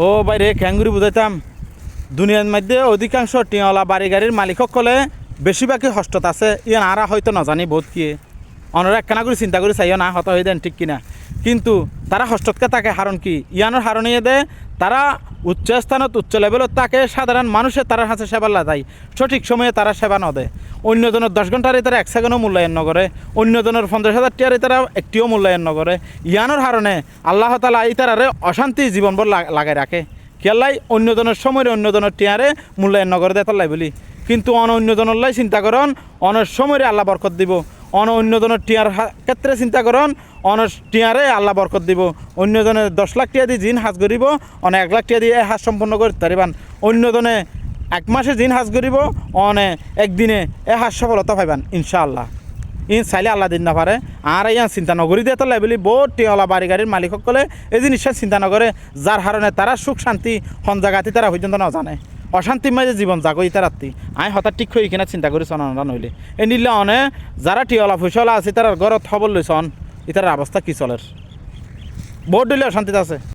ও বাইরে ক্যাঙ্গুরি বুঝাইতাম দুনিয়ার মধ্যে অধিকাংশ টিওলা বাড়ি গাড়ির মালিক সকলে বেশিরভাগই হস্তত আছে ইয়ান আরা হয়তো নাজানি বোধ কি অনরা একখানা করে চিন্তা করে চাইও না হত হয়ে দেন ঠিক কিনা কিন্তু তারা হস্ততকে তাকে হারণ কি ইয়ানোর হারণিয়ে দে তারা উচ্চ স্থানত উচ্চ লেভেলত তাকে সাধারণ মানুষের তারা হাতে সেবা লাদায় সঠিক সময়ে তারা সেবা ন দেয় অন্যজনের 10 ঘন্টারে তারা 1 সেকেন্ডও মূল্যায়ন নকরে অন্যজনের 50,000 টিয়ারে তারা একটিও মূল্যায়ন নকরে ইয়ানোর হারণে আল্লাহ তালা এই তারারে অশান্তি জীবনভর লাগাই রাখে কেলাই অন্যজনের সময় অন্যজনের টিয়ারে মূল্যায়ন নগরে দেয় তাল্লাই বলি কিন্তু অন্যজনের লাই চিন্তা করন অনের সময় আল্লাহ বরকত দিব অন্যজনের টিয়ার ক্ষেত্রে চিন্তা করন টিয়ারে আল্লাহ বরকত দিব অন্যজনের 10 লাখ টিয়া দিয়ে জিন হাজ করিব 1 লাখ টিয়া দিয়ে হাজ সম্পন্ন করতে পারিবান অন্যজনে 1 মাসে জিন হাজ করিব একদিনে হাজ সফলতা পাইবান ইনশাআল্লাহ চাইলে আল্লাহ দিন না পারে আর ইয়ান চিন্তা নগরী দিয়ে তাল্লাই বলি বহুত টিওলা বাড়ি গাড়ির মালিক সকলে এই জিনিসটা চিন্তা নকরে যার কারণে তারা সুখ শান্তি হন জায়গাতে তারা পর্যন্ত না জানে অশান্তির মাঝে জীবন জাগই তার রাত্রি আমি হঠাৎ ঠিক হয়ে কিনা চিন্তা করি চনা নইলে এই নিলে অনে যারা টিওলা ফুসলা আছে তার ঘরত খবর লইছন এটার অবস্থা কি চলের বহুত দিলে অশান্তিতে আছে।